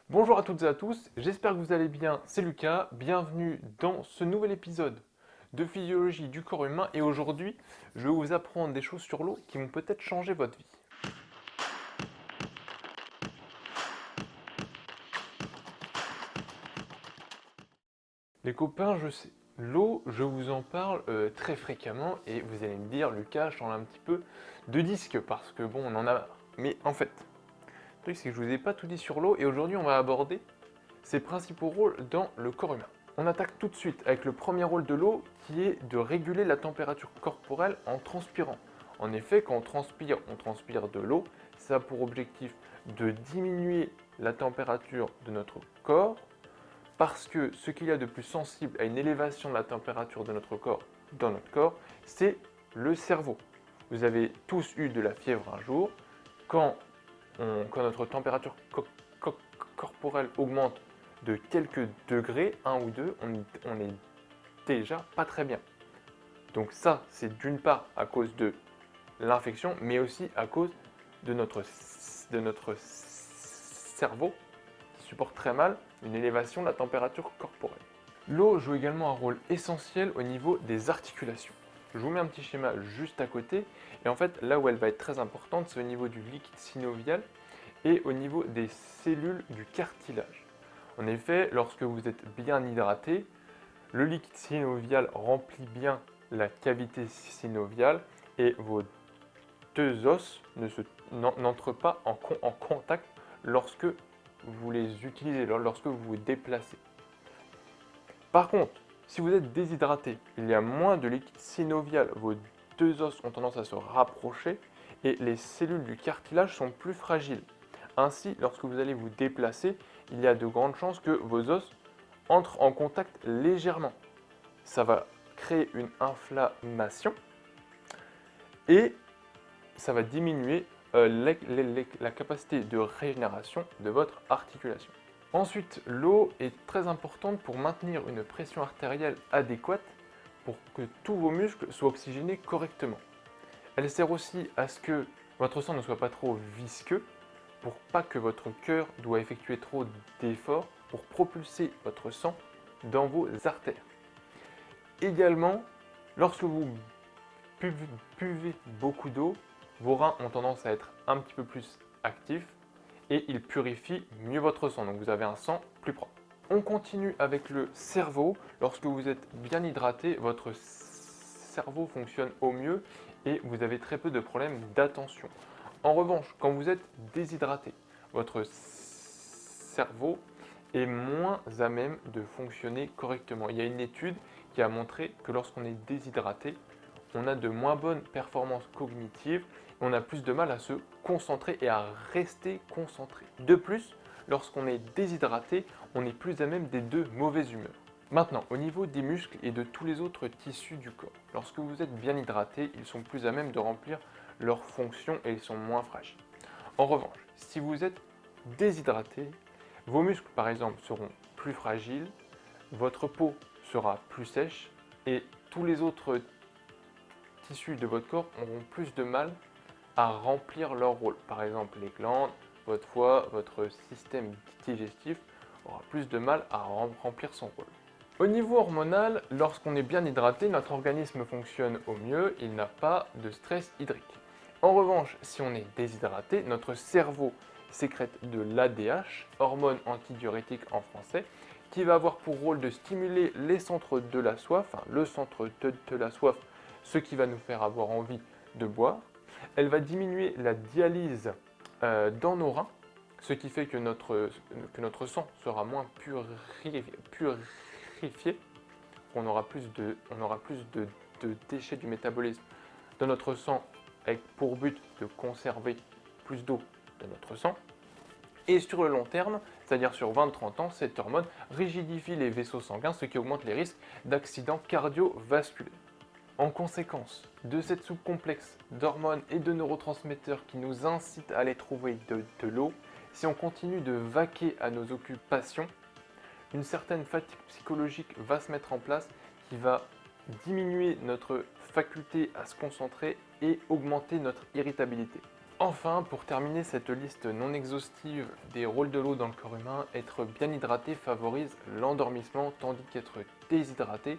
Bonjour à toutes et à tous, j'espère que vous allez bien, c'est Lucas, bienvenue dans ce nouvel épisode de physiologie du corps humain et aujourd'hui je vais vous apprendre des choses sur l'eau qui vont peut-être changer votre vie. Les copains, je sais, l'eau, je vous en parle très fréquemment et vous allez me dire Lucas, je change un petit peu de disque parce que bon, on en a marre. Mais en fait, le truc c'est que je vous ai pas tout dit sur l'eau et aujourd'hui on va aborder ses principaux rôles dans le corps humain. On attaque tout de suite avec le premier rôle de l'eau qui est de réguler la température corporelle en transpirant. En effet, quand on transpire de l'eau, ça a pour objectif de diminuer la température de notre corps parce que ce qu'il y a de plus sensible à une élévation de la température de notre corps dans notre corps, c'est le cerveau. Vous avez tous eu de la fièvre un jour, quand, quand notre température corporelle augmente de quelques degrés, 1 ou 2, on n'est déjà pas très bien. Donc ça, c'est d'une part à cause de l'infection, mais aussi à cause de notre cerveau qui supporte très mal une élévation de la température corporelle. L'eau joue également un rôle essentiel au niveau des articulations. Je vous mets un petit schéma juste à côté, et en fait, là où elle va être très importante, c'est au niveau du liquide synovial et au niveau des cellules du cartilage. En effet, lorsque vous êtes bien hydraté, le liquide synovial remplit bien la cavité synoviale et vos deux os n'entrent pas en contact lorsque vous les utilisez, lorsque vous vous déplacez. Par contre, si vous êtes déshydraté, il y a moins de liquide synovial, vos deux os ont tendance à se rapprocher et les cellules du cartilage sont plus fragiles. Ainsi, lorsque vous allez vous déplacer, il y a de grandes chances que vos os entrent en contact légèrement. Ça va créer une inflammation et ça va diminuer la capacité de régénération de votre articulation. Ensuite, l'eau est très importante pour maintenir une pression artérielle adéquate pour que tous vos muscles soient oxygénés correctement. Elle sert aussi à ce que votre sang ne soit pas trop visqueux pour pas que votre cœur doit effectuer trop d'efforts pour propulser votre sang dans vos artères. Également, lorsque vous buvez beaucoup d'eau, vos reins ont tendance à être un petit peu plus actifs et ils purifient mieux votre sang, donc vous avez un sang plus propre. On continue avec le cerveau. Lorsque vous êtes bien hydraté, votre cerveau fonctionne au mieux et vous avez très peu de problèmes d'attention. En revanche, quand vous êtes déshydraté, votre cerveau est moins à même de fonctionner correctement. Il y a une étude qui a montré que lorsqu'on est déshydraté, on a de moins bonnes performances cognitives, on a plus de mal à se concentrer et à rester concentré. De plus, lorsqu'on est déshydraté, on est plus à même d'être de mauvaise humeur. Maintenant, au niveau des muscles et de tous les autres tissus du corps, lorsque vous êtes bien hydraté, ils sont plus à même de remplir leurs fonctions et ils sont moins fragiles. En revanche, si vous êtes déshydraté, vos muscles par exemple seront plus fragiles, votre peau sera plus sèche et tous les autres tissus de votre corps auront plus de mal à remplir leur rôle. Par exemple, les glandes, votre foie, votre système digestif aura plus de mal à remplir son rôle. Au niveau hormonal, lorsqu'on est bien hydraté, notre organisme fonctionne au mieux, il n'a pas de stress hydrique. En revanche, si on est déshydraté, notre cerveau sécrète de l'ADH, hormone antidiurétique en français, qui va avoir pour rôle de stimuler les centres de la soif, le centre de la soif, ce qui va nous faire avoir envie de boire. Elle va diminuer la dialyse dans nos reins, ce qui fait que notre sang sera moins purifié, on aura plus de déchets du métabolisme dans notre sang avec pour but de conserver plus d'eau dans notre sang. Et sur le long terme, c'est-à-dire sur 20-30 ans, cette hormone rigidifie les vaisseaux sanguins, ce qui augmente les risques d'accidents cardiovasculaires. En conséquence de cette soupe complexe d'hormones et de neurotransmetteurs qui nous incite à aller trouver de l'eau, si on continue de vaquer à nos occupations, une certaine fatigue psychologique va se mettre en place qui va diminuer notre faculté à se concentrer et augmenter notre irritabilité. Enfin, pour terminer cette liste non exhaustive des rôles de l'eau dans le corps humain, être bien hydraté favorise l'endormissement, tandis qu'être déshydraté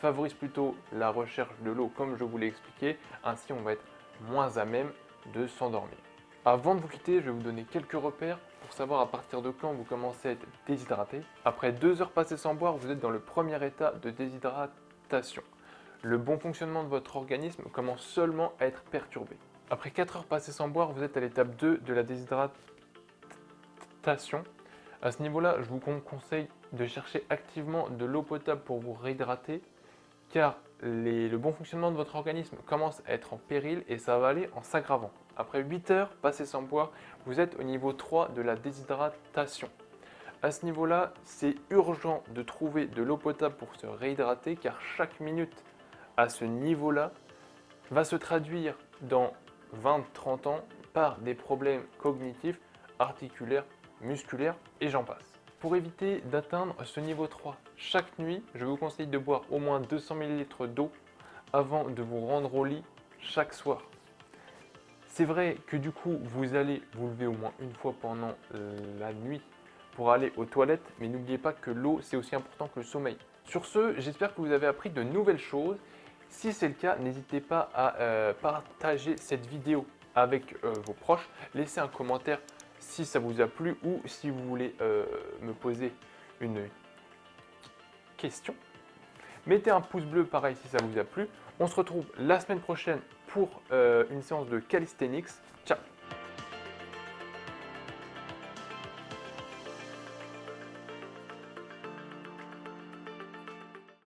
favorise plutôt la recherche de l'eau, comme je vous l'ai expliqué. Ainsi, on va être moins à même de s'endormir. Avant de vous quitter, je vais vous donner quelques repères pour savoir à partir de quand vous commencez à être déshydraté. Après 2 heures passées sans boire, vous êtes dans le premier état de déshydratation. Le bon fonctionnement de votre organisme commence seulement à être perturbé. Après 4 heures passées sans boire, vous êtes à l'étape 2 de la déshydratation. À ce niveau-là, je vous conseille de chercher activement de l'eau potable pour vous réhydrater, car le bon fonctionnement de votre organisme commence à être en péril et ça va aller en s'aggravant. Après 8 heures passées sans boire, vous êtes au niveau 3 de la déshydratation. À ce niveau-là, c'est urgent de trouver de l'eau potable pour se réhydrater, car chaque minute à ce niveau-là va se traduire dans 20-30 ans par des problèmes cognitifs, articulaires, musculaires et j'en passe. Pour éviter d'atteindre ce niveau 3, chaque nuit, je vous conseille de boire au moins 200 ml d'eau avant de vous rendre au lit chaque soir. C'est vrai que du coup, vous allez vous lever au moins une fois pendant la nuit pour aller aux toilettes, mais n'oubliez pas que l'eau, c'est aussi important que le sommeil. Sur ce, j'espère que vous avez appris de nouvelles choses. Si c'est le cas, n'hésitez pas à partager cette vidéo avec vos proches. Laissez un commentaire si ça vous a plu ou si vous voulez me poser une question. Mettez un pouce bleu pareil si ça vous a plu. On se retrouve la semaine prochaine pour une séance de calisthenics. Ciao!